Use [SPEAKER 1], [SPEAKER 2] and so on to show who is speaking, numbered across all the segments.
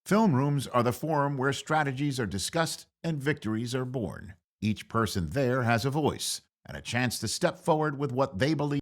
[SPEAKER 1] Film rooms are the forum where strategies are discussed and victories are born. Each person there has a voice and a chance to step forward with what they believe.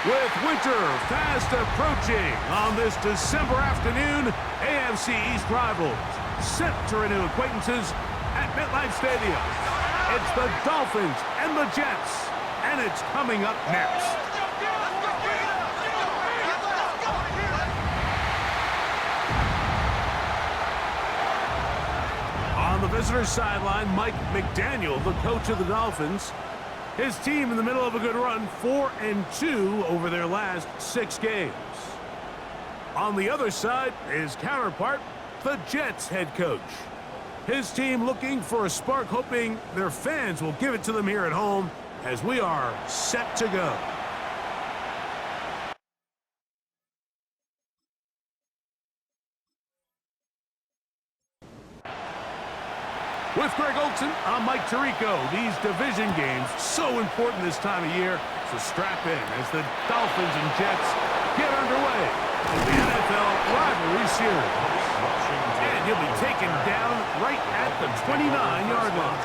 [SPEAKER 2] With winter fast approaching on this December afternoon, AFC East rivals set to renew acquaintances at MetLife Stadium. It's the Dolphins and the Jets, and it's coming up next. On the visitor's sideline, Mike McDaniel, the coach of the Dolphins. His team in the middle of a good run, 4-2 over their last 6 games. On the other side, his counterpart, the Jets head coach. His team looking for a spark, hoping their fans will give it to them here at home as we are set to go. With Greg Olson, I'm Mike Tirico. These division games, so important this time of year, so strap in as the Dolphins and Jets get underway in the NFL rivalry series. And you'll be taken down right at the 29-yard line.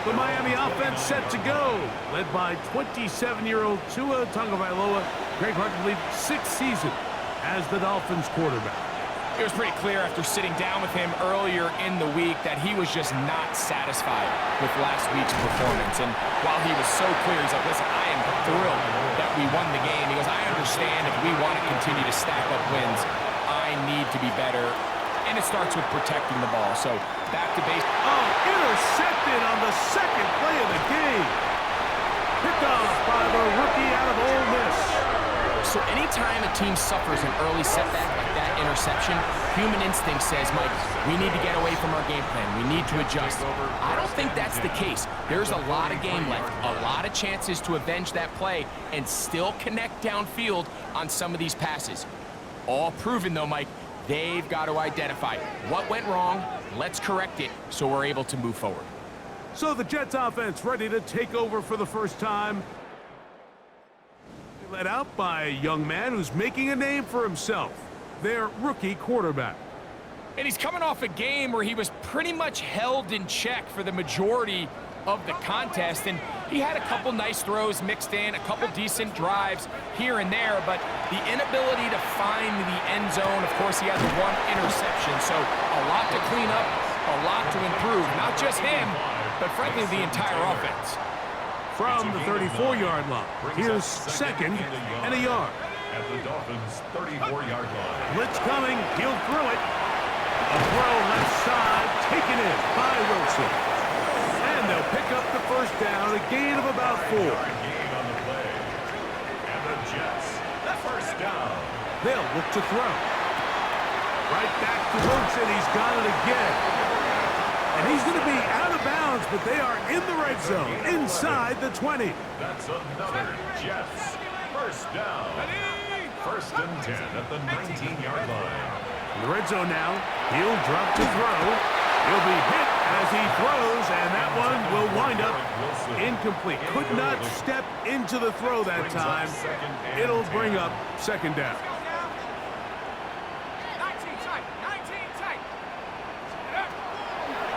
[SPEAKER 2] The Miami offense set to go, led by 27-year-old Tua Tagovailoa. Greg Hartley lead 6th season as the Dolphins quarterback.
[SPEAKER 3] It was pretty clear after sitting down with him earlier in the week that he was just not satisfied with last week's performance. And while he was so clear, he's like, listen, I am thrilled that we won the game. He goes, I understand if we want to continue to stack up wins, I need to be better. And it starts with protecting the ball. So back to base.
[SPEAKER 2] Oh, intercepted on the second play of the game. Picked off by the rookie out of Ole Miss.
[SPEAKER 3] So anytime a team suffers an early setback like that interception, human instinct says, Mike, we need to get away from our game plan. We need to adjust. I don't think that's the case. There's a lot of game left, a lot of chances to avenge that play and still connect downfield on some of these passes. All proven, though, Mike, they've got to identify what went wrong, let's correct it so we're able to move forward.
[SPEAKER 2] So the Jets offense ready to take over for the first time. Led out by a young man who's making a name for himself, their rookie quarterback.
[SPEAKER 3] And he's coming off a game where he was pretty much held in check for the majority of the contest, and he had a couple nice throws mixed in, a couple decent drives here and there, but the inability to find the end zone, of course, he had the one interception, so a lot to clean up, a lot to improve, not just him, but frankly the entire offense.
[SPEAKER 2] From the 34-yard line, here's 2nd and a yard.
[SPEAKER 4] At the Dolphins' 34-yard line.
[SPEAKER 2] Blitz coming, he'll throw it. A throw left side, taken in by Wilson. And they'll pick up the first down, a gain of about 4.
[SPEAKER 4] Gain on the play. And the Jets, first down.
[SPEAKER 2] They'll look to throw. Right back to Wilson, he's got it again. And he's going to be out of bounds, but they are in the red zone, inside the 20.
[SPEAKER 4] That's another Jets. First down. 1st and 10 at the 19-yard line.
[SPEAKER 2] In the red zone now, he'll drop to throw. He'll be hit as he throws, and that one will wind up incomplete. Could not step into the throw that time. It'll bring up 2nd down.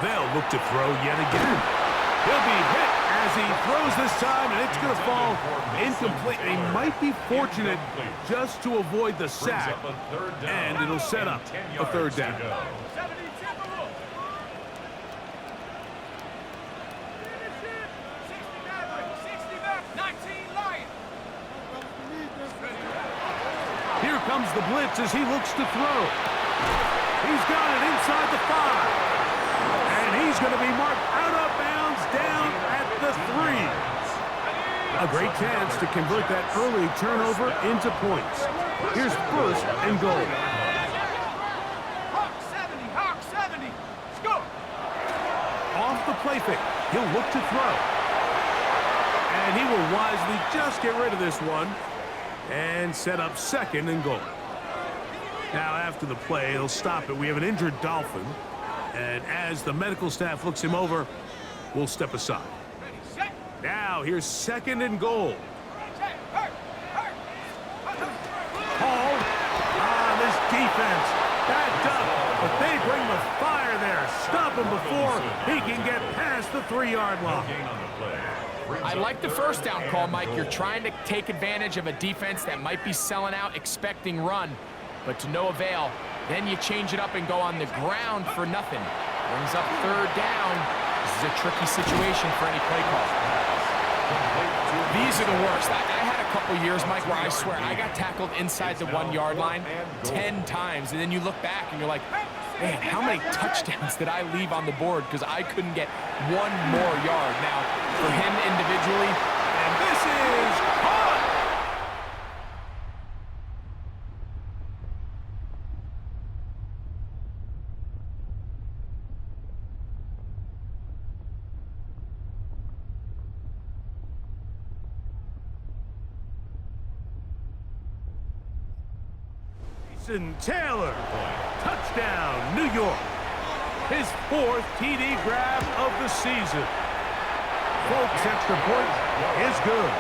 [SPEAKER 2] They'll look to throw yet again. He'll be hit as he throws this time, and it's going to fall incomplete. They might be fortunate just to avoid the sack, and it'll set up a 3rd down. Here comes the blitz as he looks to throw. He's got it inside the 5. And he's going to be marked out of bounds down at the 3. A great chance to convert that early turnover into points. Here's 1st and goal.
[SPEAKER 5] Hawk 70, score!
[SPEAKER 2] Off the play fake, he'll look to throw. And he will wisely just get rid of this one and set up 2nd and goal. Now after the play, he'll stop it. We have an injured Dolphin. And as the medical staff looks him over, we'll step aside. Now, here's 2nd and goal. Hall. This defense backed up, but they bring the fire there. Stop him before he can get past the 3-yard line.
[SPEAKER 3] I like the first down call, Mike. You're trying to take advantage of a defense that might be selling out, expecting run, but to no avail. Then you change it up and go on the ground for nothing. Brings up 3rd down. This is a tricky situation for any play call. These are the worst. I had a couple years, Mike, where I swear I got tackled inside the 1-yard line 10 times, and then you look back and you're like, man, how many touchdowns did I leave on the board because I couldn't get 1 more yard? Now, for him individually,
[SPEAKER 2] And this is caught. Jason Taylor, touchdown, New York. His 4th TD grab of the season. Folks, extra point is good.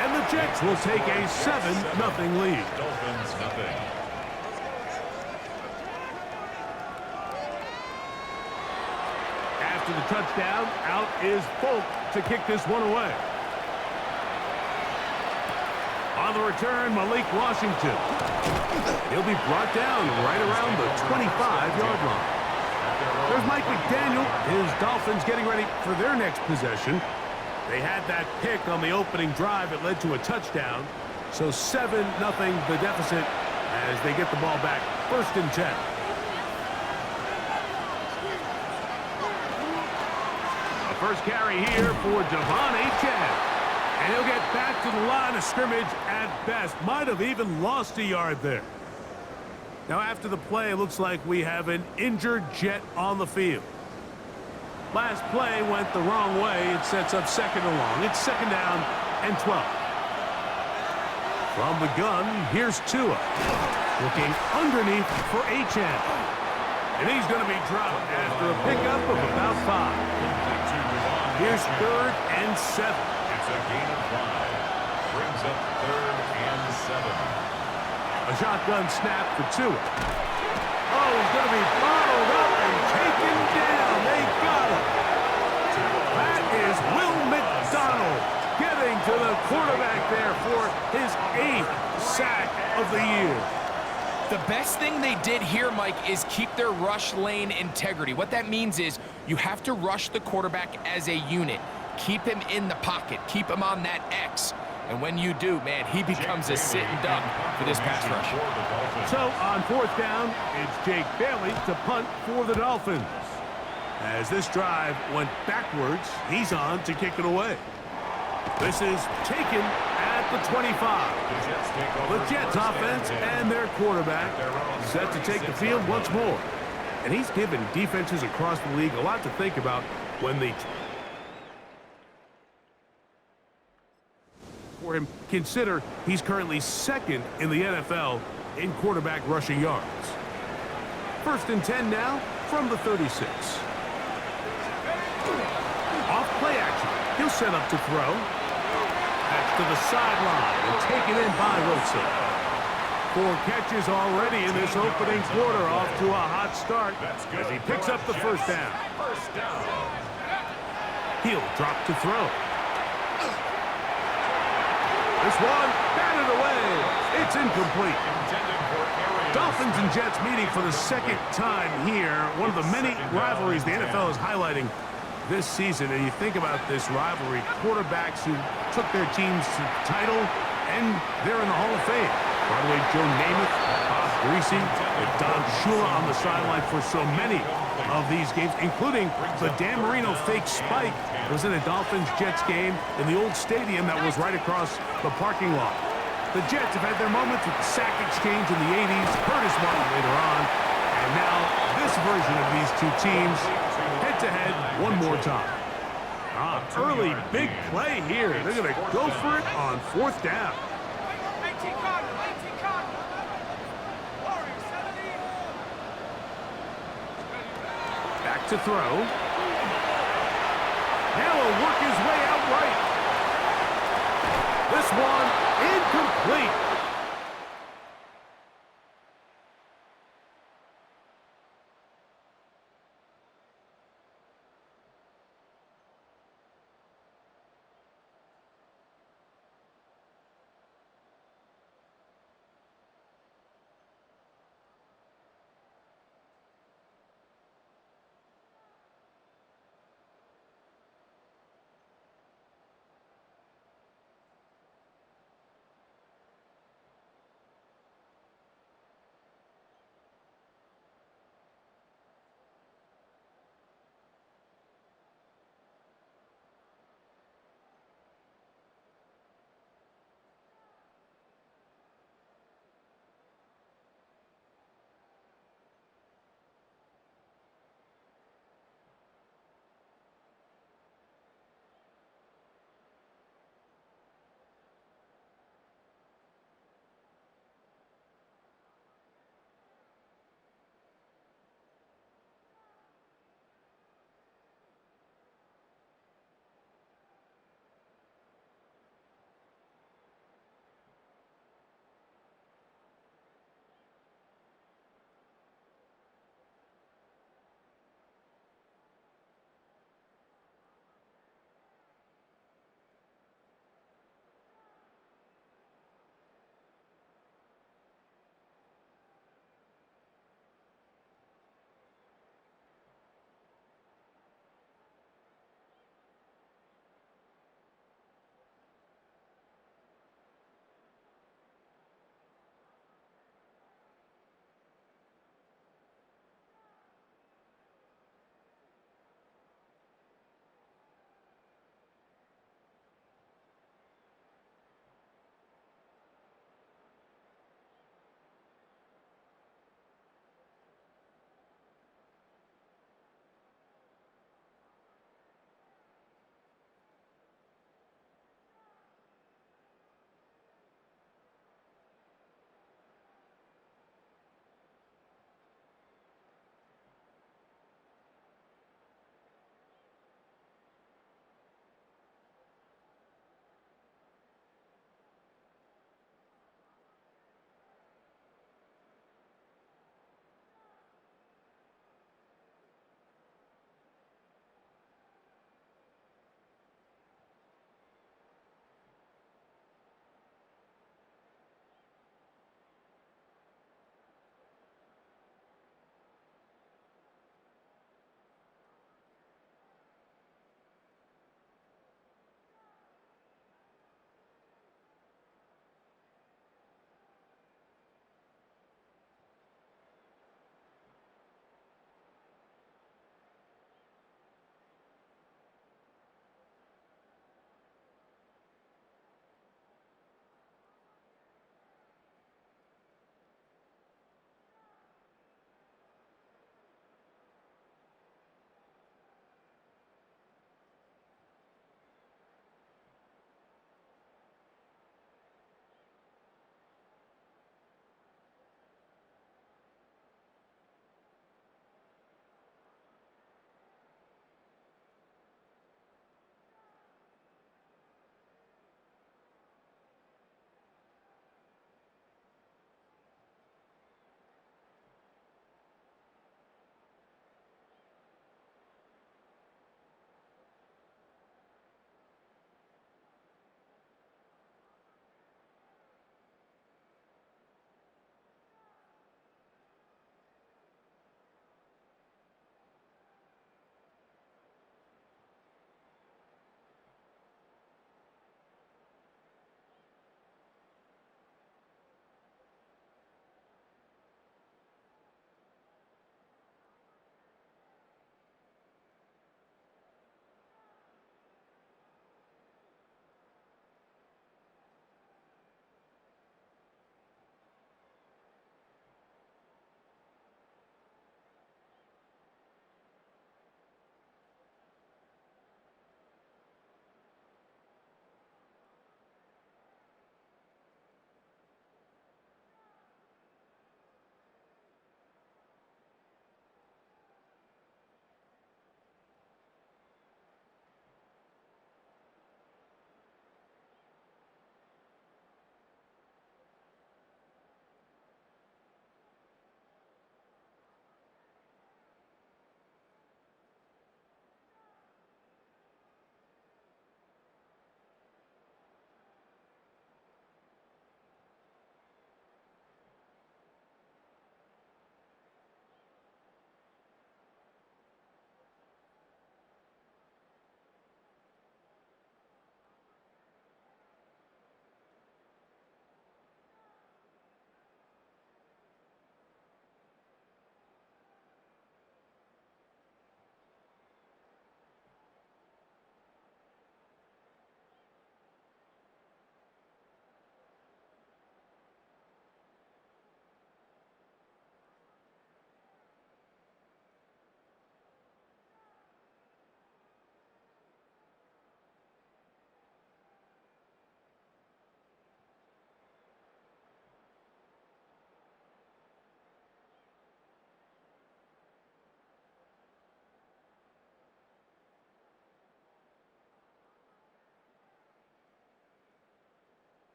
[SPEAKER 2] And the Jets will take a 7-0 lead.
[SPEAKER 4] Dolphins nothing.
[SPEAKER 2] After the touchdown, out is Folk to kick this one away. On the return, Malik Washington. He'll be brought down right around the 25-yard line. There's Mike McDaniel. His Dolphins getting ready for their next possession. They had that pick on the opening drive. It led to a touchdown. So 7-0 the deficit as they get the ball back. 1st and 10. The first carry here for Devon Achane. And he'll get back to the line of scrimmage at best. Might have even lost a yard there. Now after the play, it looks like we have an injured Jet on the field. Last play went the wrong way. It sets up 2nd and long. It's 2nd down and 12. From the gun, here's Tua. Looking underneath for Achane. And he's going to be dropped after a pickup of about 5. Here's 3rd and 7.
[SPEAKER 4] It's a gain of 5. Brings up 3rd and 7.
[SPEAKER 2] A shotgun snap for Tua. Oh, he's going to be bottled up and taken down. They got him. That is Will McDonald getting to the quarterback there for his 8th sack of the year.
[SPEAKER 3] the best thing they did here, Mike, is keep their rush lane integrity. What that means is you have to rush the quarterback as a unit. Keep him in the pocket. Keep him on that X. And when you do, man, he becomes a sitting duck for this pass rush.
[SPEAKER 2] So on 4th down, it's Jake Bailey to punt for the Dolphins. As this drive went backwards, he's on to kick it away. This is taken at the 25. The Jets offense and their quarterback set to take the field once more. And he's given defenses across the league a lot to think about when they... For him, consider he's currently 2nd in the NFL in quarterback rushing yards. 1st and 10 now from the 36. Off play action. He'll set up to throw. That's to the sideline and taken in by Wilson. 4 catches already in this opening quarter, off to a hot start as he picks up the first down. He'll drop to throw. This one batted away. It's incomplete. Dolphins and Jets meeting for the 2nd time here. One of the many rivalries the NFL is highlighting this season. And you think about this rivalry, quarterbacks who took their teams to the title, and they're in the Hall of Fame. By the way, Joe Namath, Bob Greasy, and Don Shula on the sideline for so many of these games, including the Dan Marino fake spike was in a Dolphins-Jets game in the old stadium that was right across the parking lot. The Jets have had their moments with the sack exchange in the 80s, Curtis Martin later on, and now this version of these two teams head-to-head one more time. Early big play here. They're going to go for it on 4th down. Back to throw. Now will work his way out right. This one incomplete.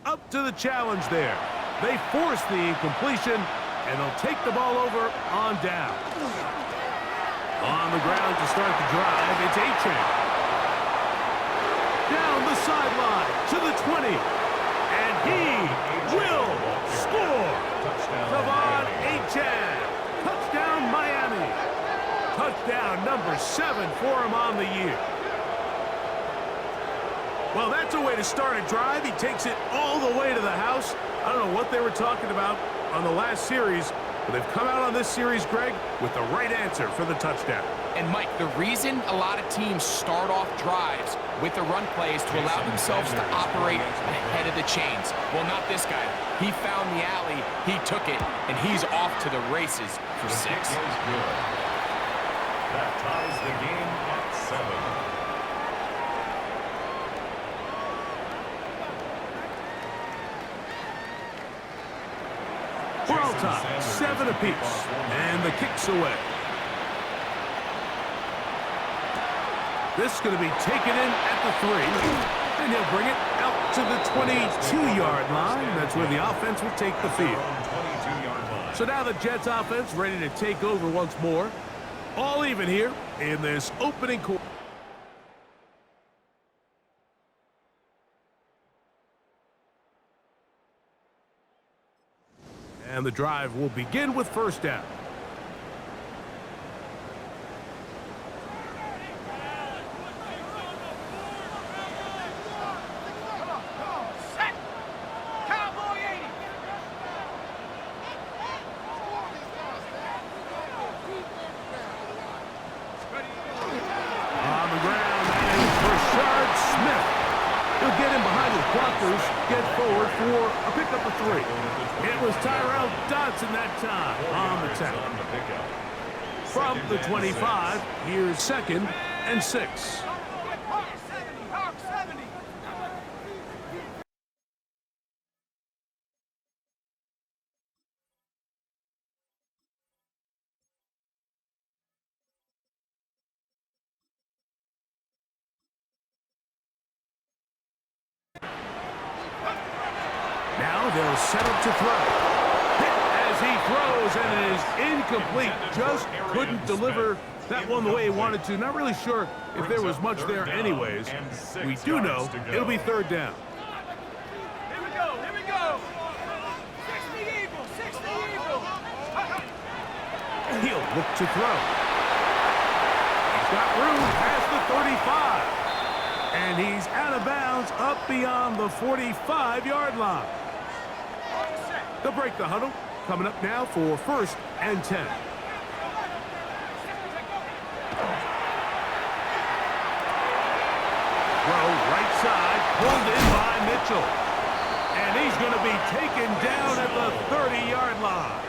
[SPEAKER 2] up to the challenge there. They force the incompletion, and they'll take the ball over on down. On the ground to start the drive, it's Achane. Down the sideline to the 20. And he will score. Devon Achane. Touchdown, Miami. Touchdown number 7 for him on the year. Well, that's a way to start a drive. He takes it all the way to the house. I don't know what they were talking about on the last series, but they've come out on this series, Greg, with the right answer for the touchdown.
[SPEAKER 3] And, Mike, the reason a lot of teams start off drives with the run play is to allow themselves to operate ahead of the chains. Well, not this guy. He found the alley, he took it, and he's off to the races for 6.
[SPEAKER 4] That ties the game at 7.
[SPEAKER 2] We're all tied, 7 apiece, and the kick's away. This is going to be taken in at the 3, and he'll bring it out to the 22-yard line. That's where the offense will take the field. So now the Jets offense ready to take over once more. All even here in this opening quarter. And the drive will begin with first down.
[SPEAKER 5] Set. Cowboy 80.
[SPEAKER 2] On the ground, that is Rashard Smith. He'll get in behind his blockers, get forward for a pickup of 3. It was Tyrell Dodson that time on the tackle. From the 25, here's 2nd and 6.
[SPEAKER 5] Hawk 70. Hawk 70.
[SPEAKER 2] Now they'll set up to throw. Hit as he throws, and it is incomplete. Just couldn't deliver that one the way he wanted to. Not really sure if there was much there anyways. We do know it'll be 3rd down.
[SPEAKER 5] Here we go. Here we go. 60 Eagle. 60 Eagle.
[SPEAKER 2] He'll look to throw. He's got room past the 35. And he's out of bounds up beyond the 45-yard line. They'll break the huddle. Coming up now for 1st and 10. Throw right side, pulled in by Mitchell. And he's going to be taken down at the 30-yard line.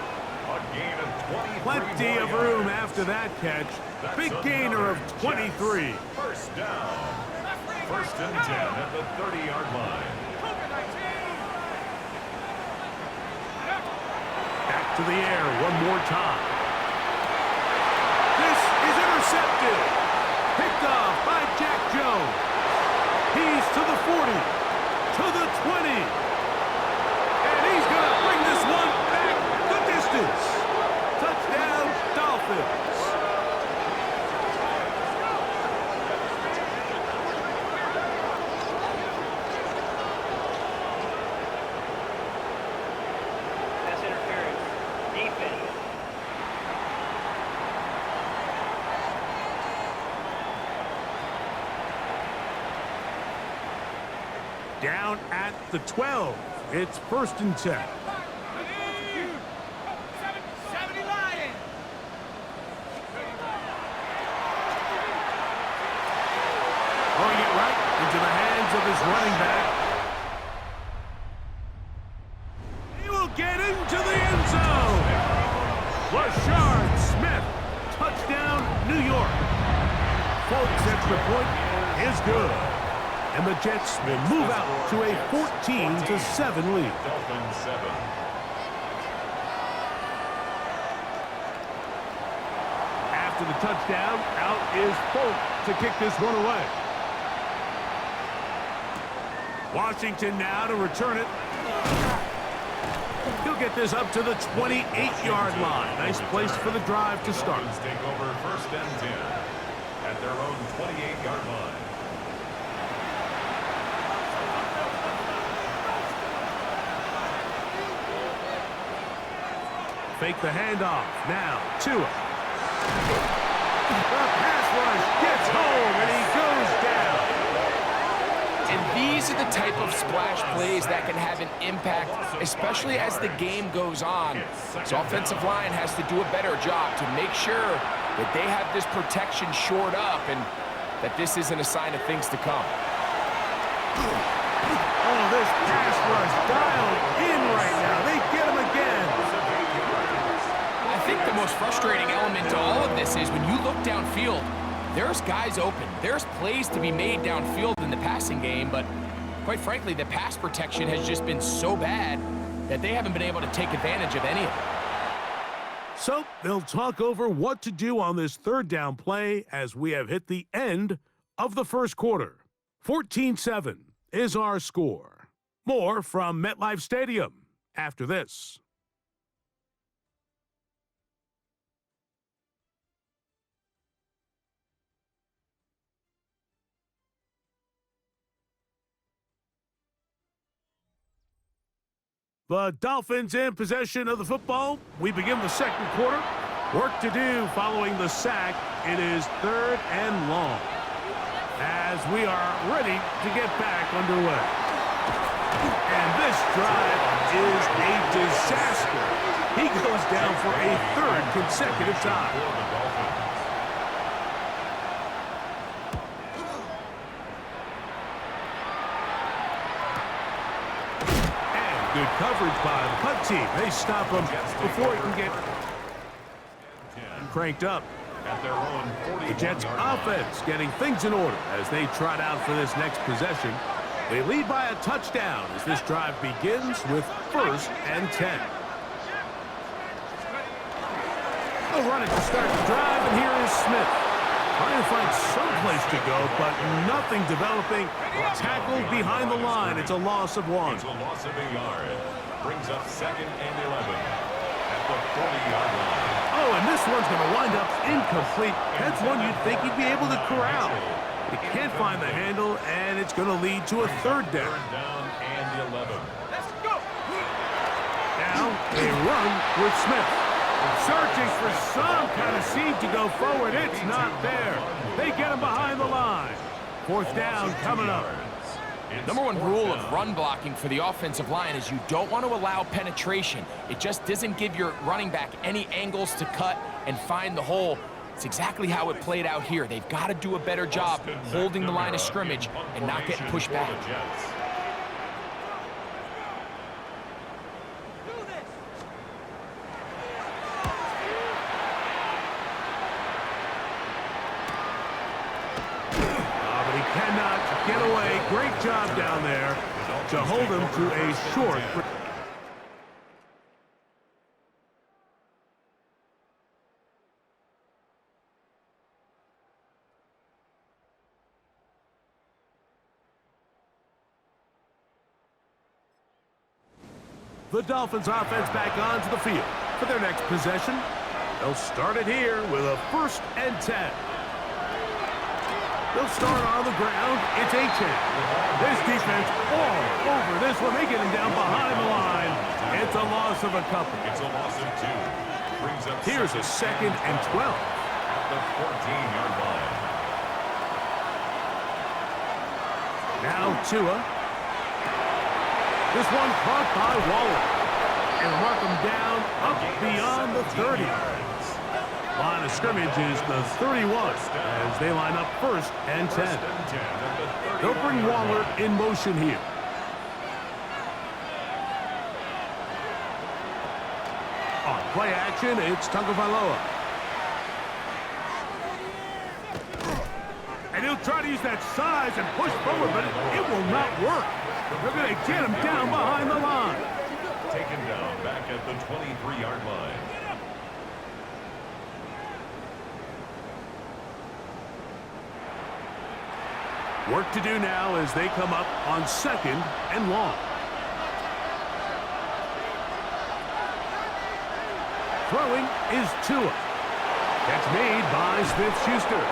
[SPEAKER 2] Plenty of room after that catch. Big gainer of 23.
[SPEAKER 4] First down. 1st and 10 at the 30-yard line.
[SPEAKER 2] Back to the air one more time. This is intercepted. Picked off by Jack Jones. He's to the 40, to the 20. And he's going to bring this one back the distance. Touchdown, Dolphins. Down at the 12. It's 1st and 10.
[SPEAKER 5] 70 Lions.
[SPEAKER 2] Throwing it right into the hands of his running back. He will get into the end zone. Rashard Smith. Touchdown, New York. Folks, extra point is good. And the Jets will move out to a 14-7 lead.
[SPEAKER 4] Dolphins 7.
[SPEAKER 2] After the touchdown, out is Folk to kick this one away. Washington now to return it. He'll get this up to the 28-yard line. Nice place for the drive to start.
[SPEAKER 4] Take over first and 10 at their own 28-yard line.
[SPEAKER 2] Fake the handoff. Now, Tua. The pass rush gets home, and he goes down.
[SPEAKER 3] And these are the type of splash plays that can have an impact, especially as the game goes on. So offensive line has to do a better job to make sure that they have this protection shored up and that this isn't a sign of things to come.
[SPEAKER 2] Oh, this pass rush dialed in right now. They get him again.
[SPEAKER 3] I think the most frustrating element to all of this is when you look downfield, there's guys open. There's plays to be made downfield in the passing game, but quite frankly, the pass protection has just been so bad that they haven't been able to take advantage of any of it.
[SPEAKER 2] So they'll talk over what to do on this third down play as we have hit the end of the first quarter. 14-7 is our score. More from MetLife Stadium after this. The Dolphins in possession of the football. We begin the second quarter. Work to do following the sack. It is third and long as we are ready to get back underway. And this drive is a disaster. He goes down for a third consecutive time. Good coverage by the punt team. They stop him before he can get cranked up. The Jets offense getting things in order as they trot out for this next possession. They lead by a touchdown as this drive begins with first and 10. They'll run it to start the drive, and here is Smith. Trying to find some place to go, but nothing developing. Tackled behind the line. It's a loss of one.
[SPEAKER 4] It's a loss of a yard. Brings up second and 11 at the 40-yard line.
[SPEAKER 2] Oh, and this one's going to wind up incomplete. That's one you'd think he'd be able to corral. He can't find the handle, and it's going to lead to a third down.
[SPEAKER 4] Third down and 11.
[SPEAKER 5] Let's go.
[SPEAKER 2] Now they run with Smith. Searching for some kind of seed to go forward. It's not there. They get him behind the line. Fourth down coming up.
[SPEAKER 3] Number one rule of run blocking for the offensive line is you don't want to allow penetration. It just doesn't give your running back any angles to cut and find the hole. It's exactly how it played out here. They've got to do a better job holding the line of scrimmage and not getting pushed back.
[SPEAKER 2] Get away. Great job down there to hold him to a short. The Dolphins offense back onto the field for their next possession. They'll start it here with a first and 10. They'll start on the ground. It's Achane. This defense all over this one. They get him down behind the line. It's a loss of a couple.
[SPEAKER 4] It's a loss of 2. Brings up
[SPEAKER 2] Here's a second and 12.
[SPEAKER 4] At the 14-yard line.
[SPEAKER 2] Now Tua. This one caught by Waller. And mark him down up beyond the 30. Line of scrimmage is the 31 as they line up first and 10. They'll bring Waller in motion here. On play action, it's Tagovailoa. And he'll try to use that size and push forward, but it will not work. They're going to get him down behind the line.
[SPEAKER 4] Taken down back at the 23-yard line.
[SPEAKER 2] Work to do now as they come up on 2nd and long. Throwing is Tua. Catch made by Smith-Schuster.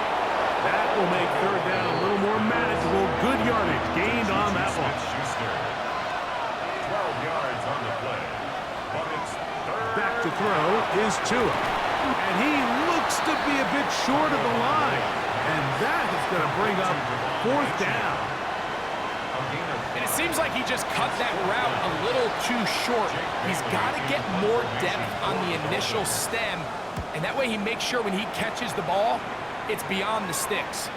[SPEAKER 2] That will make 3rd down a little more manageable. Good yardage gained on that one.
[SPEAKER 4] 12 yards on the play. But it's 3rd.
[SPEAKER 2] Back to throw is Tua. And he looks to be a bit short of the line. And that is going to bring up 4th down.
[SPEAKER 3] And it seems like he just cut that route a little too short. He's got to get more depth on the initial stem, and that way he makes sure when he catches the ball, it's beyond the sticks.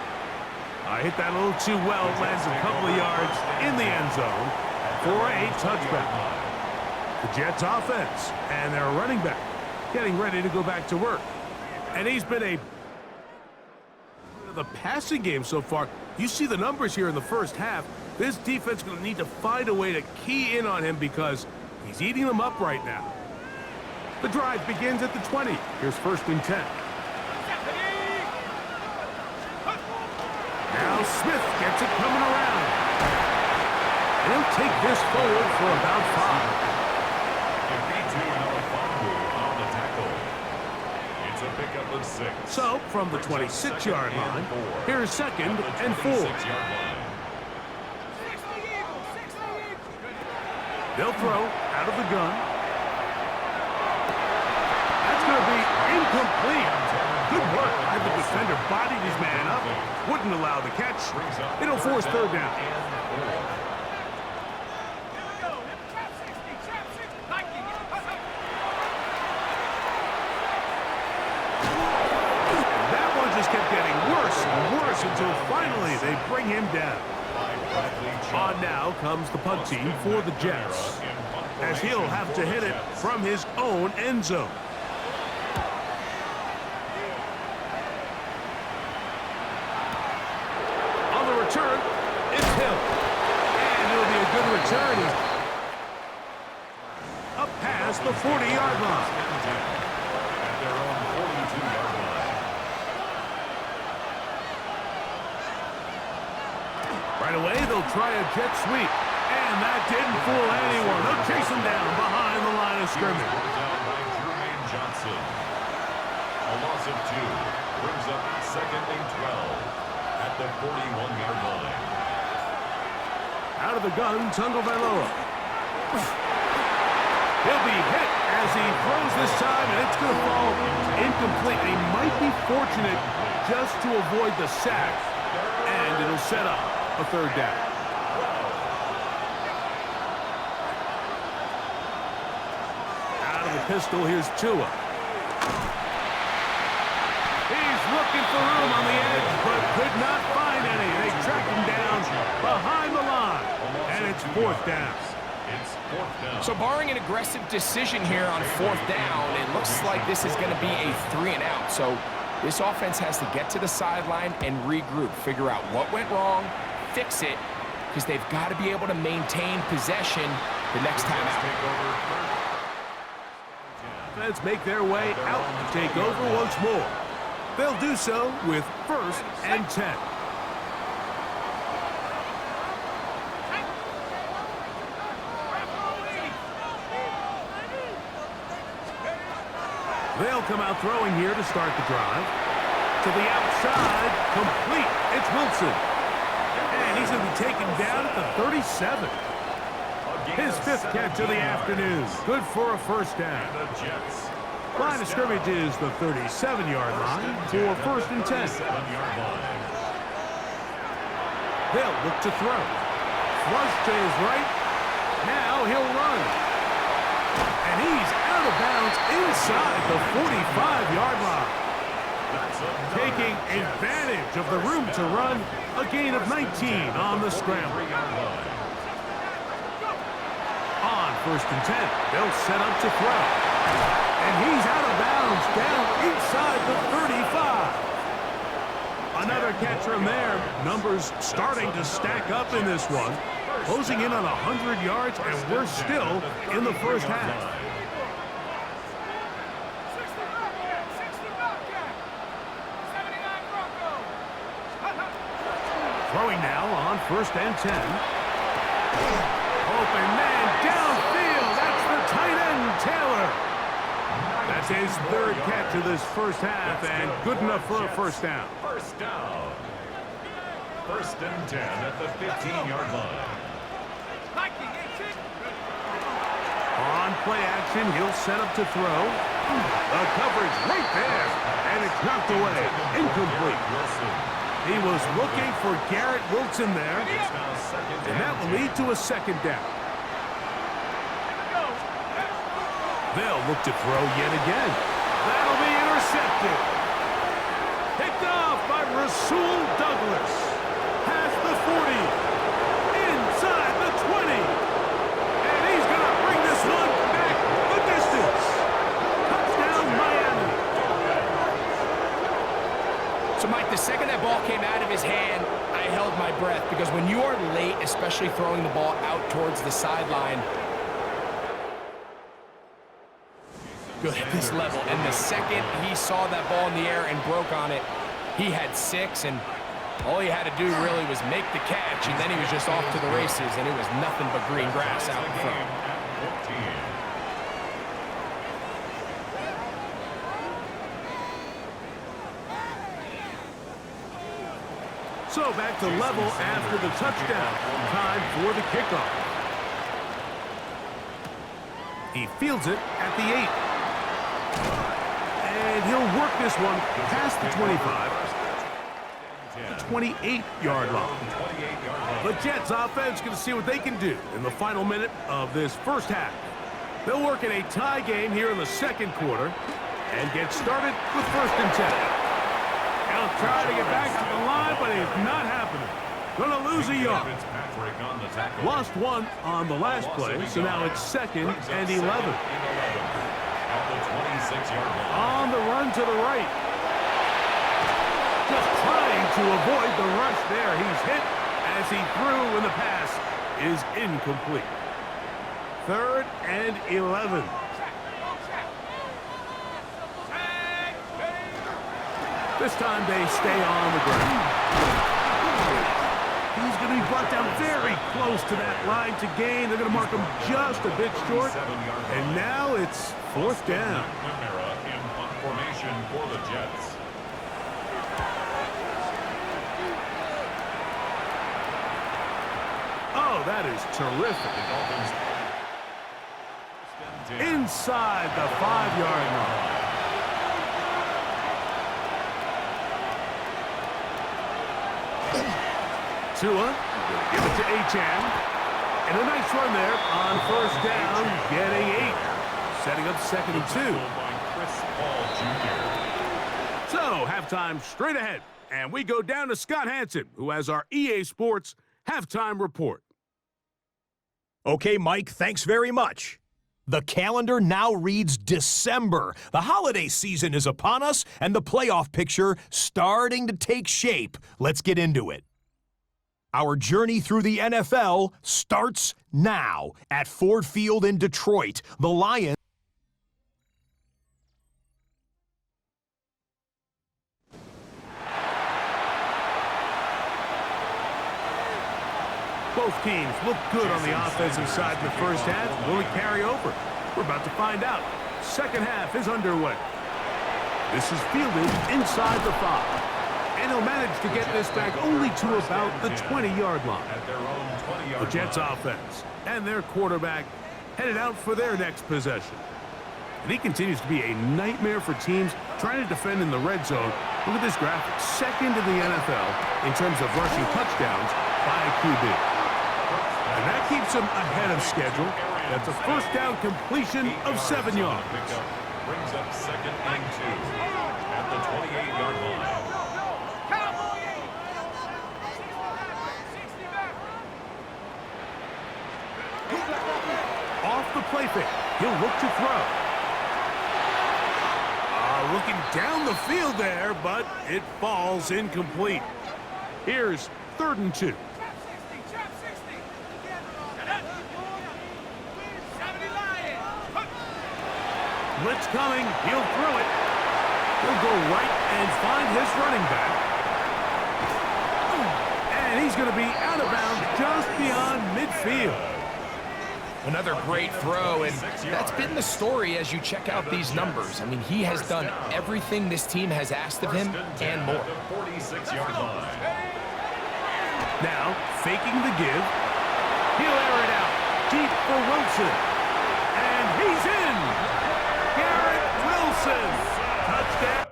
[SPEAKER 2] I hit that a little too well. Lands a couple of yards in the end zone for a touchback. The Jets offense and their running back getting ready to go back to work. And he's been the passing game so far. You see the numbers here in the first half. This defense is going to need to find a way to key in on him because he's eating them up right now. The drive begins at the 20. Here's 1st and 10. Now Smith gets it coming around. And he'll take this forward for about 5.
[SPEAKER 4] It's a pickup of 6.
[SPEAKER 2] So, from the 26-yard line, here's 2nd and 4. They'll throw out of the gun. That's going to be incomplete. Good work. The defender bodied his man up, wouldn't allow the catch. It'll force 3rd down. That one just kept getting worse and worse until finally they bring him down. On now comes the punt team for the Jets, as he'll have to hit it from his own end zone. On the return, it's Hill. And it'll be a good return. He's up past the 40-yard line.
[SPEAKER 4] At their own 42-yard line.
[SPEAKER 2] Right away, they'll try a jet sweep. And that didn't fool anyone. They'll chase him down behind the line of scrimmage.
[SPEAKER 4] Down by Jermaine Johnson. A loss of 2 brings up 2nd and 12 at the 41-yard line.
[SPEAKER 2] Out of the gun, Tagovailoa. He'll be hit as he throws this time, and it's going to fall incomplete. He might be fortunate just to avoid the sack, and it'll set up a 3rd down. Out of the pistol, here's Tua. He's looking for room on the edge, but could not find any. They track him down behind the line, and it's 4th down.
[SPEAKER 4] It's 4th down.
[SPEAKER 3] So barring an aggressive decision here on 4th down, it looks like this is going to be a 3-and-out. So this offense has to get to the sideline and regroup, figure out what went wrong, fix it, because they've got to be able to maintain possession the next time out.
[SPEAKER 2] Let's make their way out to take over once more. They'll do so with 1st and 10. They'll come out throwing here to start the drive. To the outside, complete. It's Wilson. And he's going to be taken down at the 37. His 5th catch of the afternoon. Good for a 1st down. Line of scrimmage is the 37-yard line for 1st and 10. They'll look to throw. Flush to his right. Now he'll run. And he's out of bounds inside the 45-yard line. Taking advantage of the room to run. A gain of 19 on the scramble. On 1st and 10, they'll set up to throw. And he's out of bounds down inside the 35. Another catch from there. Numbers starting to stack up in this one. Closing in on 100 yards, and we're still in the first half. Throwing now on 1st and 10. Open man downfield. That's the tight end, Taylor. That's his 3rd catch of this first half, and good enough for a first down.
[SPEAKER 4] First down. 1st and 10 at the 15-yard line.
[SPEAKER 2] On play action, he'll set up to throw. The coverage right there, and it's knocked away. Incomplete. He was looking for Garrett Wilson there, and that will lead to a 2nd down. They'll look to throw yet again. That'll be intercepted. Picked off by Rasul Douglas. Past the 40. Inside the 20. And he's going to bring this one back the distance. Touchdown, Miami.
[SPEAKER 3] So, Mike, the second that ball came out of his hand, I held my breath because when you are late, especially throwing the ball out towards the sideline, good at this level, and the second he saw that ball in the air and broke on it, he had 6, and all he had to do really was make the catch, and then he was just off to the races, and it was nothing but green grass out in front.
[SPEAKER 2] So back to level after the touchdown. Time for the kickoff. He fields it at the 8. And he'll work this one past the 25. The 28-yard line. The Jets offense going to see what they can do in the final minute of this first half. They'll work in a tie game here in the 2nd quarter and get started with 1st and 10. They'll try to get back to the line, but it's not happening. Going to lose a yard. Lost 1 on the last play, so now it's 2nd and 11. On the run to the right. Just trying to avoid the rush there. He's hit as he threw, and the pass is incomplete. 3rd and 11. This time they stay on the ground. He's going to be brought down very close to that line to gain. They're going to mark him just a bit short. And now it's 4th down.
[SPEAKER 4] In formation for the Jets.
[SPEAKER 2] Oh, that is terrific. Inside the 5-yard line. Tua, give it to Achane. And a nice run there on 1st down, getting 8. Setting up 2nd and 2. So, halftime straight ahead. And we go down to Scott Hansen, who has our EA Sports halftime report.
[SPEAKER 6] Okay, Mike, thanks very much. The calendar now reads December. The holiday season is upon us, and the playoff picture starting to take shape. Let's get into it. Our journey through the NFL starts now at Ford Field in Detroit. The Lions.
[SPEAKER 2] Both teams look good on the offensive side in the first half. Will it carry over? We're about to find out. Second half is underway. This is fielded inside the 5. And he'll manage to get this back only to about the 20-yard line. The Jets offense and their quarterback headed out for their next possession. And he continues to be a nightmare for teams trying to defend in the red zone. Look at this graphic. 2nd in the NFL in terms of rushing touchdowns by a QB. And that keeps him ahead of schedule. That's a 1st down completion of 7 yards.
[SPEAKER 4] Brings up 2nd and 2 at the 28-yard line.
[SPEAKER 2] Off the play fake, he'll look to throw. Looking down the field there, but it falls incomplete. Here's 3rd and 2. Blitz coming, he'll throw it. He'll go right and find his running back. And And he's going to be out of bounds just beyond midfield.
[SPEAKER 3] Another great throw, and that's been the story as you check out these numbers. I mean, he has done everything this team has asked of him and more.
[SPEAKER 4] 46-yard line.
[SPEAKER 2] Now, faking the give. He'll air it out deep for Wilson. And he's in! Garrett Wilson! Touchdown!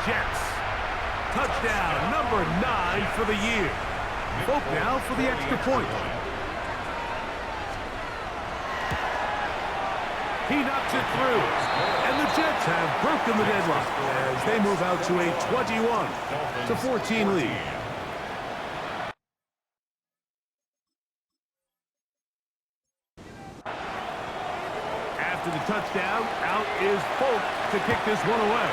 [SPEAKER 2] Jets. Touchdown, number 9 for the year. Vote now for the extra point. He knocks it through. And the Jets have broken the deadlock as they move out to a 21-14 lead. After the touchdown, out is Folk to kick this one away.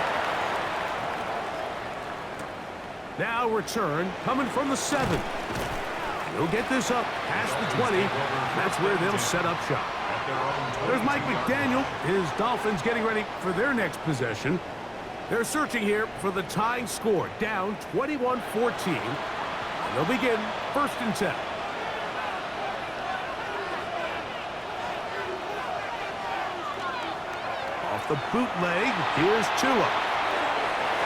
[SPEAKER 2] Now return coming from the 7. He'll get this up past the 20. That's where they'll set up shop. There's Mike McDaniel. His Dolphins getting ready for their next possession. They're searching here for the tying score, down 21-14. They'll begin 1st and 10. Off the bootleg, here's Tua.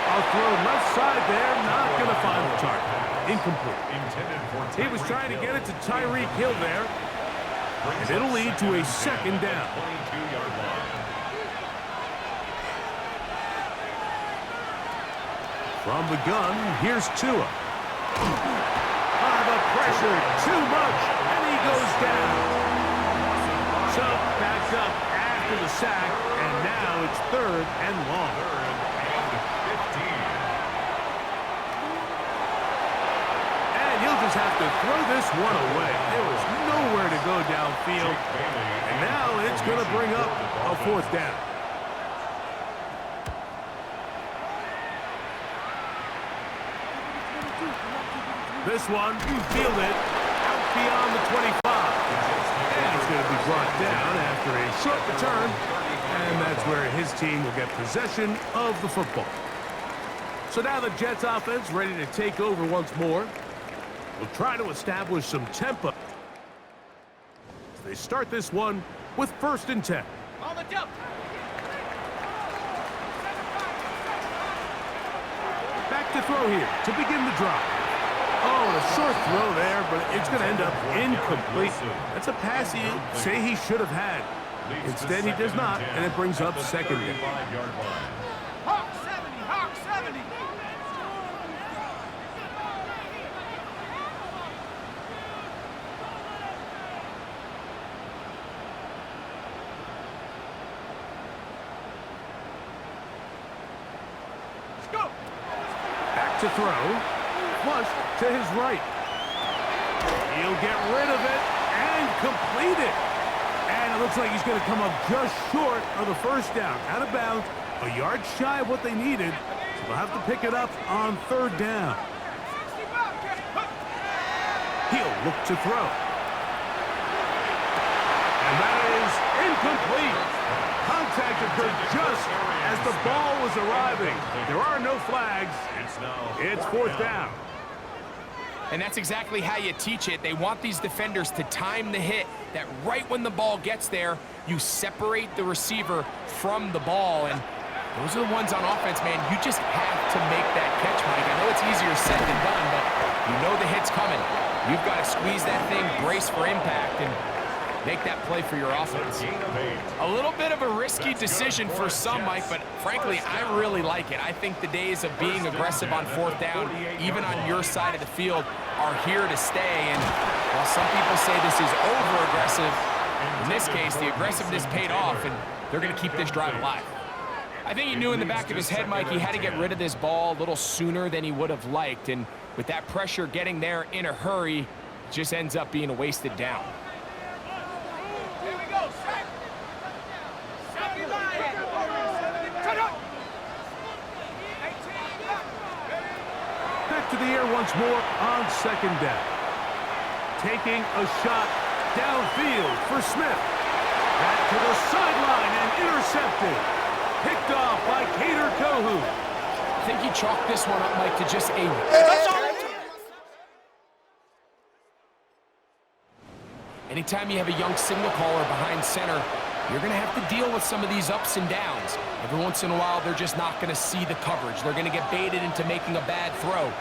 [SPEAKER 2] I'll throw left side there, not going to find the target. Incomplete. He was trying to get it to Tyreek Hill there. And it'll lead to a 2nd down. From the gun, here's Tua. The pressure, too much, and he goes down. So, backs up after the sack, and now it's 3rd and long. Just have to throw this one away. There was nowhere to go downfield. And now it's going to bring up a 4th down. This one, fielded out beyond the 25. And it's going to be brought down after a short return. And that's where his team will get possession of the football. So now the Jets offense ready to take over once more. We'll try to establish some tempo. They start this one with 1st and 10.
[SPEAKER 5] On the jump.
[SPEAKER 2] Back to throw here to begin the drive. Oh, a short throw there, but it's going to end up incomplete. That's a pass he'd say he should have had. Instead, he does not, and it brings up 2nd down.
[SPEAKER 5] Hawk 70, Hawk 70.
[SPEAKER 2] Back to throw. Flush to his right. He'll get rid of it and complete it. And it looks like he's going to come up just short of the 1st down. Out of bounds, a yard shy of what they needed. So they'll have to pick it up on 3rd down. He'll look to throw. And that is incomplete. Contact occurred just as the ball was arriving. There are no flags. It's 4th down.
[SPEAKER 3] And that's exactly how you teach it. They want these defenders to time the hit, that right when the ball gets there, you separate the receiver from the ball. And those are the ones on offense, man. You just have to make that catch, Mike. I know it's easier said than done, but you know the hit's coming. You've got to squeeze that thing, brace for impact, and make that play for your offense. A little bit of a risky decision for some, Mike, but frankly, I really like it. I think the days of being aggressive on fourth down, even on your side of the field, are here to stay. And while some people say this is over-aggressive, in this case, the aggressiveness paid off, and they're going to keep this drive alive. I think he knew in the back of his head, Mike, he had to get rid of this ball a little sooner than he would have liked. And with that pressure getting there in a hurry, it just ends up being a wasted down.
[SPEAKER 5] Here we go, set. Set your line. Cut up.
[SPEAKER 2] Back to the air once more on second down. Taking a shot downfield for Smith. Back to the sideline and intercepted. Picked off by Cater Kohu.
[SPEAKER 3] I think he chalked this one up, Mike, to just a... Anytime you have a young signal caller behind center, you're going to have to deal with some of these ups and downs. Every once in a while, they're just not going to see the coverage. They're going to get baited into making a bad throw.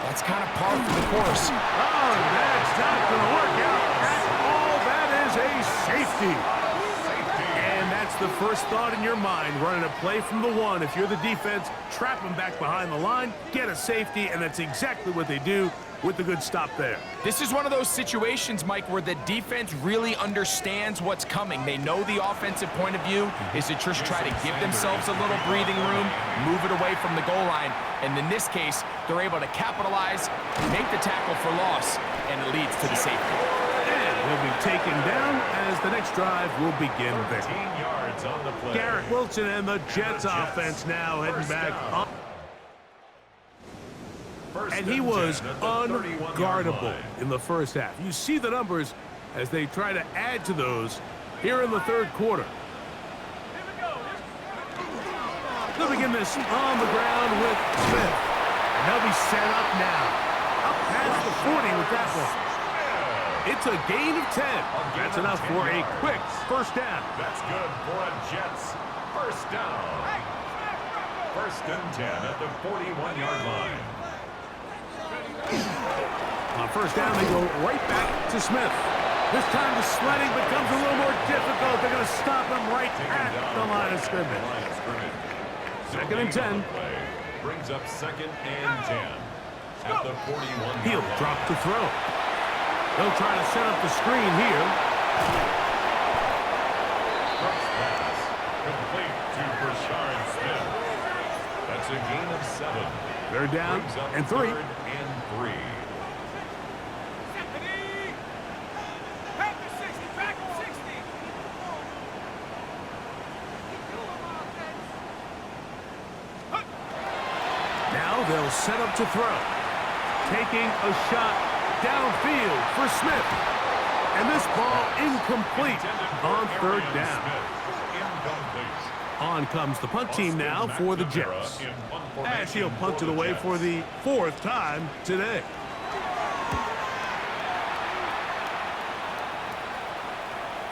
[SPEAKER 3] That's kind of par for the course.
[SPEAKER 2] Oh, that's not going to work out at all. That is a safety. And that's the first thought in your mind, running a play from the one. If you're the defense, trap them back behind the line, get a safety, and that's exactly what they do with the good stop there.
[SPEAKER 3] This is one of those situations, Mike, where the defense really understands what's coming. They know the offensive point of view is to just try to give themselves a little breathing room, move it away from the goal line, and in this case, they're able to capitalize, make the tackle for loss, and it leads to the safety.
[SPEAKER 2] And he'll be taken down as the next drive will begin there.
[SPEAKER 4] 13 yards on the play.
[SPEAKER 2] Garrett Wilson and the Jets offense now heading back up. And he was unguardable in the first half. You see the numbers as they try to add to those here in the third quarter. They'll begin this on the ground with Smith. And they'll be set up now. Up past the 40 with that one. It's a gain of 10. That's enough for a quick first down.
[SPEAKER 4] That's good for a Jets first down. First and 10 at the 41-yard line.
[SPEAKER 2] On first down, they go right back to Smith. This time the sledding becomes a little more difficult. They're going to stop him right at the line of scrimmage. Second and 10.
[SPEAKER 4] Brings up second and 10 at the 41.
[SPEAKER 2] He'll drop to throw. They'll try to set up the screen here.
[SPEAKER 4] First pass complete to Brashard Smith. That's a gain of 7.
[SPEAKER 2] They're down and 3.
[SPEAKER 4] Third and 3.
[SPEAKER 5] Back to 60, back to 60.
[SPEAKER 2] Now they'll set up to throw. Taking a shot downfield for Smith. And this ball incomplete on third down. On comes the punt team now for the Jets. As he'll punt it away for the 4th time today.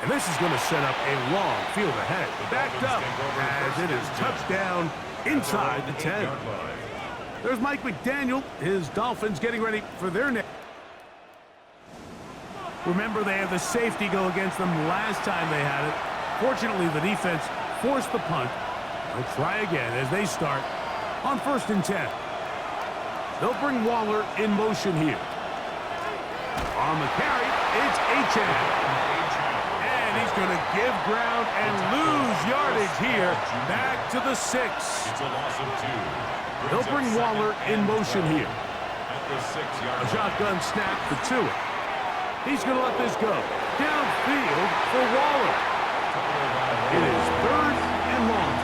[SPEAKER 2] And this is going to set up a long field ahead. Backed up as it is touchdown inside the 10. There's Mike McDaniel. His Dolphins getting ready for their next. Remember, they had the safety go against them last time they had it. Fortunately, the defense forced the punt. They'll try again as they start on first and 10. They'll bring Waller in motion here. On the carry, it's Achane. And he's going to give ground and lose yardage here. Back to the 6.
[SPEAKER 4] It's a loss of 2.
[SPEAKER 2] They'll bring Waller in motion here.
[SPEAKER 4] At the 6-yard
[SPEAKER 2] A shotgun snap for Tua. He's going to let this go. Downfield for Waller. It is third and long.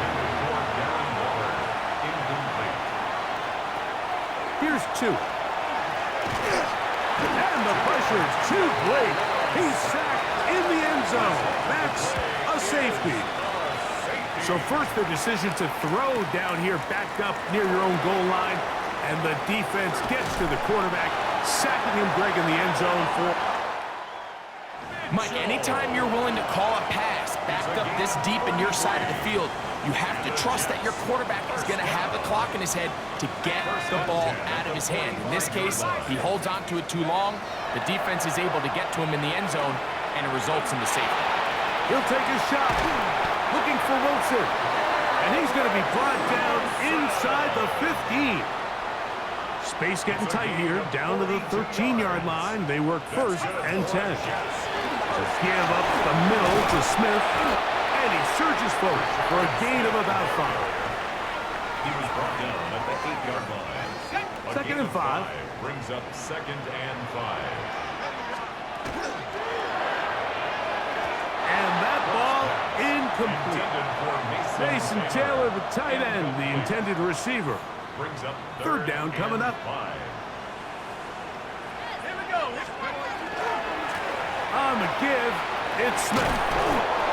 [SPEAKER 2] Here's 2. And the pressure is too great. He's sacked in the end zone. That's a safety. So first the decision to throw down here backed up near your own goal line. And the defense gets to the quarterback, sacking him, Greg, in the end zone for...
[SPEAKER 3] Mike, anytime you're willing to call a pass backed up this deep in your side of the field, you have to trust that your quarterback is going to have the clock in his head to get the ball out of his hand. In this case, he holds on to it too long. The defense is able to get to him in the end zone, and it results in the safety.
[SPEAKER 2] He'll take a shot. Looking for Wilson. And he's going to be brought down inside the 15. Space getting tight here. Down to the 13-yard line. They work 1st and 10. Just give up the middle to Smith. And he surges forward for a gain of about 5.
[SPEAKER 4] He was brought down at the 8-yard line.
[SPEAKER 2] Second and 5.
[SPEAKER 4] Brings up 2nd and 5.
[SPEAKER 2] And that ball incomplete. Mason Taylor, the tight end, the intended receiver.
[SPEAKER 4] Brings up
[SPEAKER 2] 3rd down coming up.
[SPEAKER 4] 5.
[SPEAKER 5] Here we go.
[SPEAKER 2] On the give, it's Smith.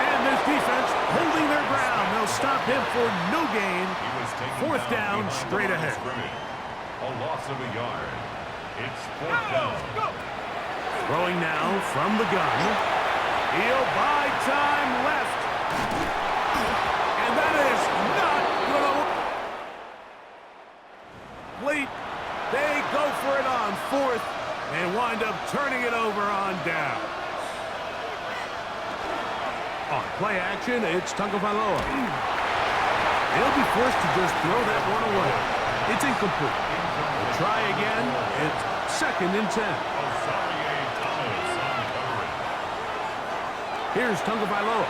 [SPEAKER 2] And this defense holding their ground. They'll stop him for no gain.
[SPEAKER 4] He was taken
[SPEAKER 2] 4th down,
[SPEAKER 4] behind
[SPEAKER 2] straight
[SPEAKER 4] the line of
[SPEAKER 2] ahead.
[SPEAKER 4] scrimmage. A loss of a yard. It's 4th down.
[SPEAKER 2] Throwing now from the gun. He'll buy time left. And that is not going to work. Late, they go for it on 4th and wind up turning it over on down. On play action, it's Tagovailoa. He'll be forced to just throw that one away. It's incomplete. We'll try again. It's 2nd and 10. Here's Tagovailoa.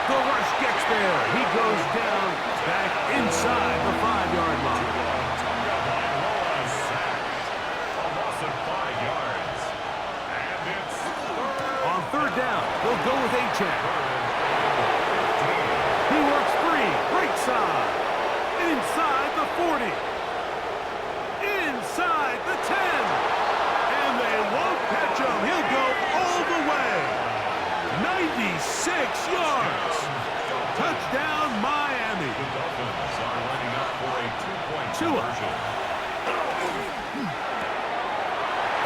[SPEAKER 2] The rush gets there. He goes down back inside the 5-yard line.
[SPEAKER 4] Tagovailoa sacked. A loss of 5 yards. And it's 3rd.
[SPEAKER 2] On 3rd down, they'll go with Achane. He works free. Right side. Inside the 40. Inside the 10. And they won't catch him. He'll go all the way. 96 yards. Touchdown, Miami.
[SPEAKER 4] The Dolphins are lining up for a 2-point
[SPEAKER 2] Tua.
[SPEAKER 4] conversion.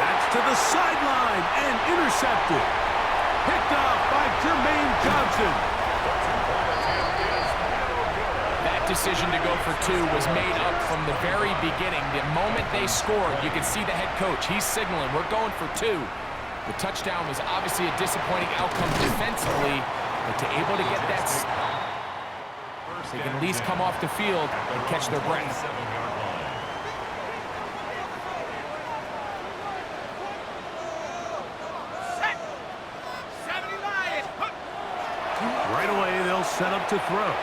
[SPEAKER 2] That's to the sideline and intercepted. Picked off by Jermaine Johnson.
[SPEAKER 3] That decision to go for 2 was made up from the very beginning. The moment they scored, you could see the head coach. He's signaling, we're going for 2. The touchdown was obviously a disappointing outcome defensively, but to able to get that, they can at least come off the field and catch their breath.
[SPEAKER 4] 7-yard line.
[SPEAKER 2] Right away, they'll set up to throw.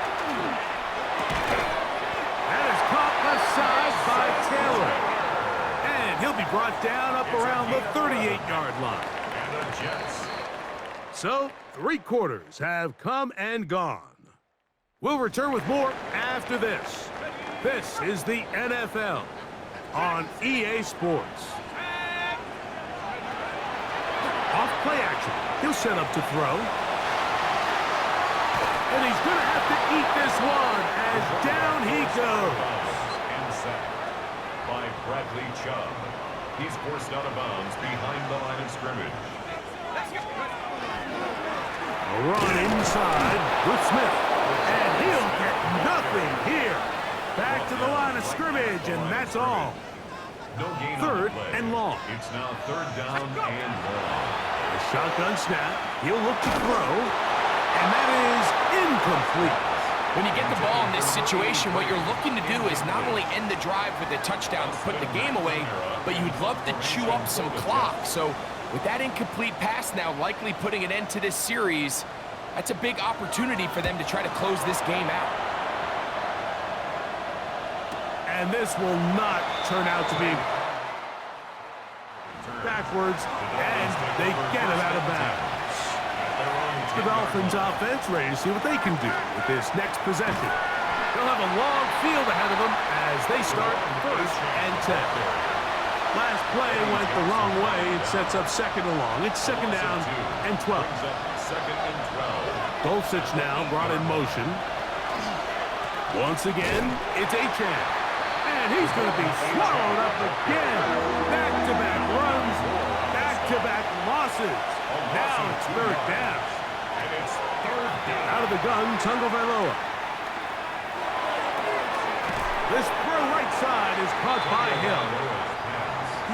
[SPEAKER 2] That is caught left side by Taylor. And he'll be brought down up around the 38-yard line.
[SPEAKER 4] And the Jets.
[SPEAKER 2] So, 3 quarters have come and gone. We'll return with more after this. This is the NFL on EA Sports. Off play action. He'll set up to throw. And he's going to have to eat this one as down he goes.
[SPEAKER 4] And sacked by Bradley Chubb. He's forced out of bounds behind the line of scrimmage.
[SPEAKER 2] A run inside with Smith. And he'll get nothing here. Back to the line of scrimmage, and that's all.
[SPEAKER 4] No gain on
[SPEAKER 2] 3rd
[SPEAKER 4] the play.
[SPEAKER 2] and long.
[SPEAKER 4] It's now 3rd down and long.
[SPEAKER 2] A shotgun snap. He'll look to throw. And that is incomplete.
[SPEAKER 3] When you get the ball in this situation, what you're looking to do is not only end the drive with a touchdown to put the game away, but you'd love to chew up some clock. So with that incomplete pass now likely putting an end to this series, that's a big opportunity for them to try to close this game out.
[SPEAKER 2] And this will not turn out to be backwards, and they get it out of bounds. The Dolphins offense ready to see what they can do with this next possession. They'll have a long field ahead of them as they start 1st and 10. Last play went the wrong way. It sets up 2nd and long. It's 2nd down and 12. Dulcich now brought in motion. Once again, it's Achane. And he's going to be swallowed up again. Back-to-back runs, back-to-back losses. Now it's 3rd down.
[SPEAKER 4] And it's 3rd down.
[SPEAKER 2] Out of the gun, Tagovailoa. This throw right side is caught by Hill.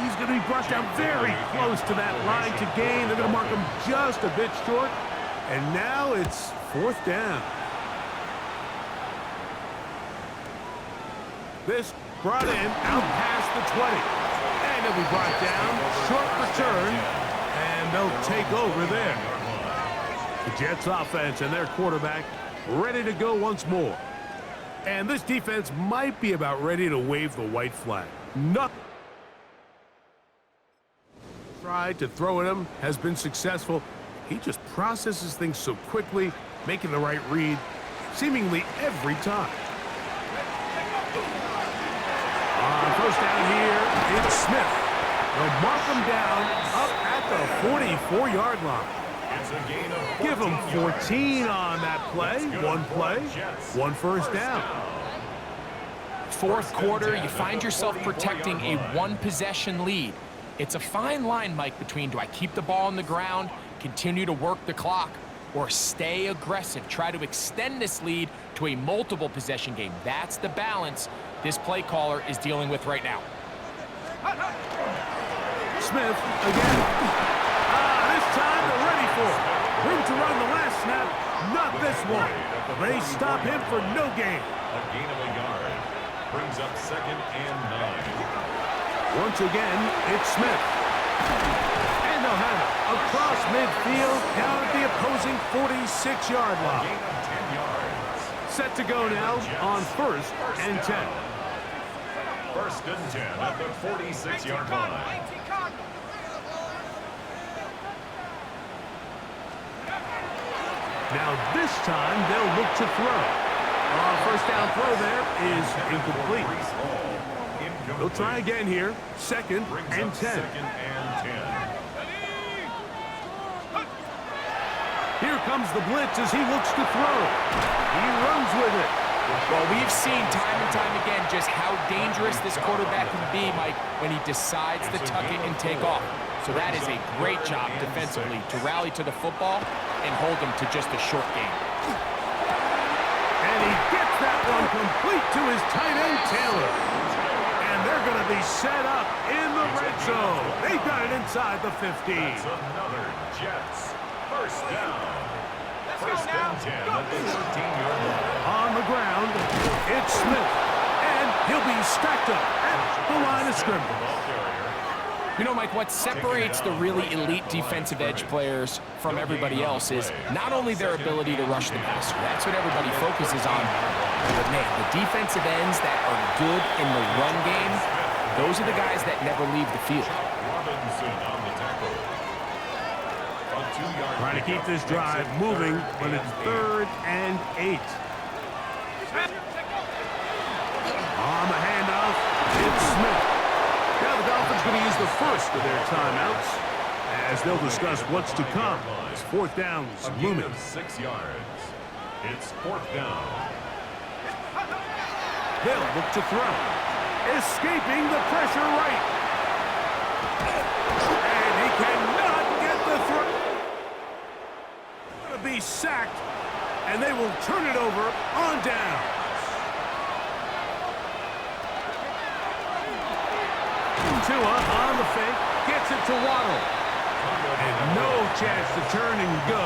[SPEAKER 2] He's going to be brought down very close to that line to gain. They're going to mark him just a bit short. And now it's 4th down. This brought in out past the 20. And it'll be brought down, short return, and they'll take over there. The Jets offense and their quarterback ready to go once more. And this defense might be about ready to wave the white flag. Nothing. Tried to throw at him, has been successful. He just processes things so quickly, making the right read, seemingly every time. On 1st down here, it's Smith. They'll mark him down up at the 44-yard line.
[SPEAKER 4] It's a gain of 14
[SPEAKER 2] Give him 14 on that play. One play, 1 first down.
[SPEAKER 3] 4th quarter, you find yourself protecting a 1-possession lead. It's a fine line, Mike, between do I keep the ball on the ground, continue to work the clock, or stay aggressive, try to extend this lead to a multiple possession game. That's the balance this play caller is dealing with right now.
[SPEAKER 2] Smith again. This time they're ready for it. Room to run the last snap, not this one. They stop him for no gain.
[SPEAKER 4] A gain of a yard. Brings up 2nd and 9.
[SPEAKER 2] Once again, it's Smith. And they'll have it across midfield down at the opposing 46-yard
[SPEAKER 4] A
[SPEAKER 2] line.
[SPEAKER 4] gain of 10 yards.
[SPEAKER 2] Set to go now on 1st and 10.
[SPEAKER 4] 1st and 10 at the 46-yard line.
[SPEAKER 2] Now this time they'll look to throw. 1st down throw there is incomplete. They'll try again here. 2nd and 10.
[SPEAKER 4] 2nd and 10.
[SPEAKER 2] Here comes the blitz as he looks to throw. He runs with it.
[SPEAKER 3] Well, we've seen time and time again just how dangerous this quarterback can be, Mike, when he decides to tuck it and take off. So that is a great job defensively to rally to the football and hold him to just a short game.
[SPEAKER 2] And he gets that one complete to his tight end, Taylor. And they're going to be set up in the red zone. They got it inside the 15.
[SPEAKER 4] That's another Jets 1st down. 1st and 10 at the 13-yard line.
[SPEAKER 2] On the ground, it's Smith. And he'll be stacked up at the line of scrimmage.
[SPEAKER 3] You know, Mike, what separates the really elite defensive edge players from everybody else is not only their ability to rush the passer. That's what everybody focuses on. But, man, the defensive ends that are good in the run game, those are the guys that never leave the field.
[SPEAKER 4] Robinson on the tackle. A 2-yard
[SPEAKER 2] Trying to keep this drive moving, but it's 3rd and 8. On the handoff, it's Smith. Now the Dolphins going to use the first of their timeouts as they'll discuss what's to come. It's 4th downs
[SPEAKER 4] A gain
[SPEAKER 2] looming.
[SPEAKER 4] of 6 yards. It's 4th down.
[SPEAKER 2] They'll look to throw. Escaping the pressure right. And he cannot get the throw. Going to be sacked, and they will turn it over on down. Tua on the fake, gets it to Waddle. And no chance to turn and go.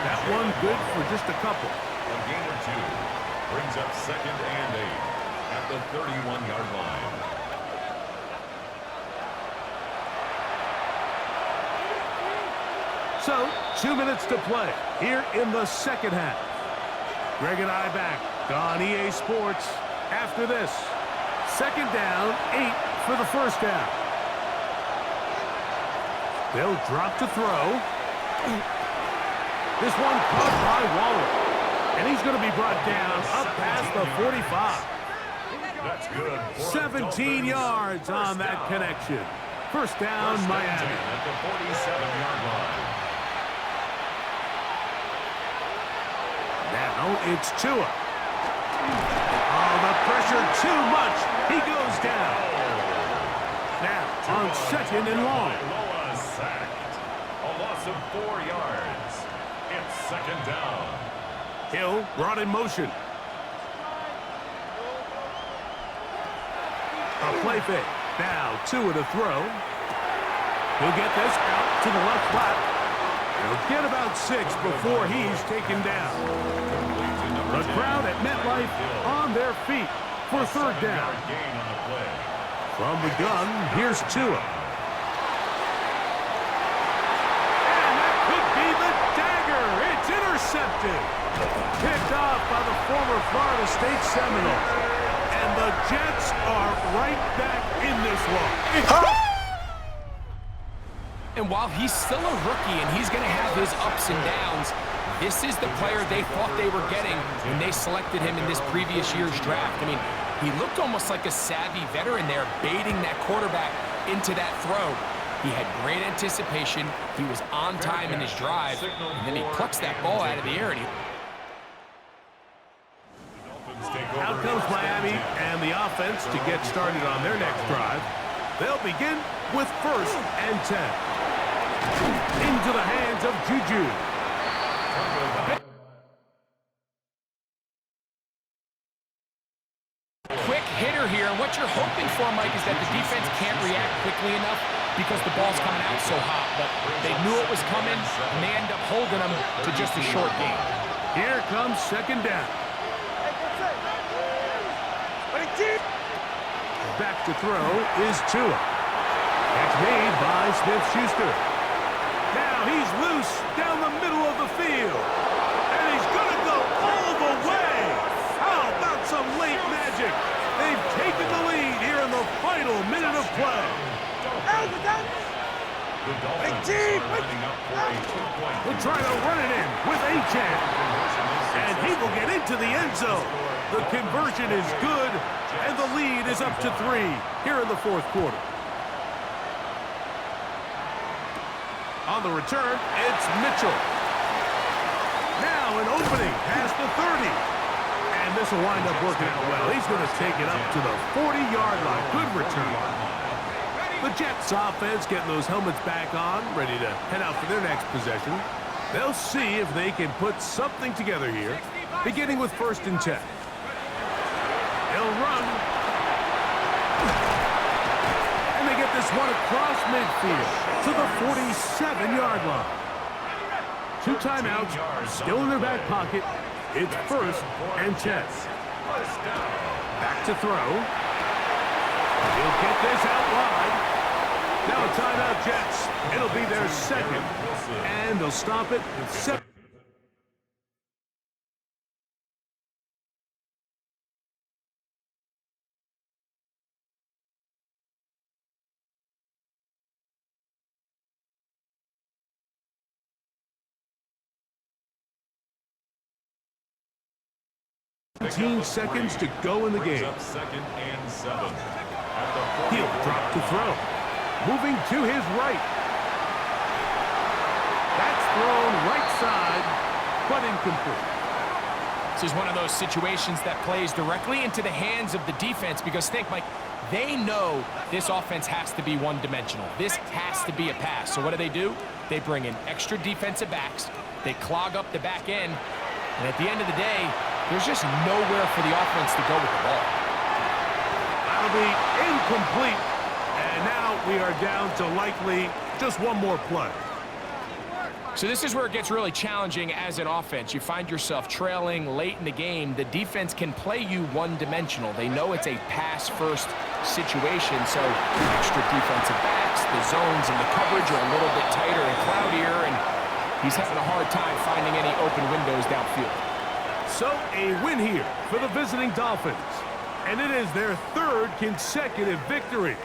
[SPEAKER 2] That one good for just a couple.
[SPEAKER 4] A gain of 2. Brings up 2nd and 8 at the 31-yard line.
[SPEAKER 2] So, 2 minutes to play here in the 2nd half. Greg and I back on EA Sports after this. 2nd down, 8 for the 1st down. They'll drop to throw. This one caught by Waller. And he's going to be brought down up past the 45.
[SPEAKER 4] That's good.
[SPEAKER 2] 17 yards on that connection. 1st down, Miami.
[SPEAKER 4] At the 47-yard line.
[SPEAKER 2] Now it's Tua. Oh, the pressure too much. He goes down. Now on 2nd and long.
[SPEAKER 4] Loa sacked. A loss of 4 yards. It's 2nd down.
[SPEAKER 2] Hill brought in motion. A play fake. Now, 2 to throw. He'll get this out to the left flat. He'll get about 6 before he's taken down. The crowd at MetLife on their feet for third down. From the gun, here's Tua. And that could be the dagger. It's intercepted. Picked off by the former Florida State Seminole. And the Jets are right back in this one.
[SPEAKER 3] And while he's still a rookie and he's going to have his ups and downs, this is the player they thought they were getting when they selected him in this previous year's draft. I mean, he looked almost like a savvy veteran there, baiting that quarterback into that throw. He had great anticipation. He was on time in his drive, and then he plucks that ball out of the air. And
[SPEAKER 2] Out comes Miami and the offense to get started on their next drive. They'll begin with 1st and 10. Into the hands of Juju.
[SPEAKER 3] quick hitter here, and what you're hoping for, Mike, is that the defense can't react quickly enough because the ball's coming out so hot. But they knew it was coming, and they end up holding them to just a short game.
[SPEAKER 2] Here comes 2nd down. Back to throw is Tua. That's made by Smith-Schuster. Now he's loose down the middle of the field. And he's going to go all the way. How about some late magic? They've taken the lead here in the final minute of play. We'll try to run it in with Achane. And he will get into the end zone. The conversion is good, and the lead is up to 3 here in the 4th quarter. On the return, it's Mitchell. Now an opening past the 30. And this will wind up working out well. He's going to take it up to the 40-yard line. Good return. The Jets offense getting those helmets back on, ready to head out for their next possession. They'll see if they can put something together here, beginning with 1st and 10. They'll run. And they get this one across midfield to the 47-yard line. 2 timeouts, still in their back pocket. It's 1st and 10. Back to throw. He'll get this out wide. Now a timeout, Jets. It'll be their 2nd, and they'll stop it with 7. 15 seconds to go in the game.
[SPEAKER 4] 2nd and 7.
[SPEAKER 2] He'll drop to throw. Moving to his right. That's thrown right side, but incomplete.
[SPEAKER 3] This is one of those situations that plays directly into the hands of the defense because think, Mike, they know this offense has to be one-dimensional. This has to be a pass. So what do? They bring in extra defensive backs. They clog up the back end. And at the end of the day, there's just nowhere for the offense to go with the ball.
[SPEAKER 2] That'll be incomplete. And now we are down to likely just one more play.
[SPEAKER 3] So this is where it gets really challenging as an offense. You find yourself trailing late in the game. The defense can play you one-dimensional. They know it's a pass-first situation, so extra defensive backs, the zones and the coverage are a little bit tighter and cloudier, and he's having a hard time finding any open windows downfield.
[SPEAKER 2] So a win here for the visiting Dolphins. And it is their 3rd consecutive victory.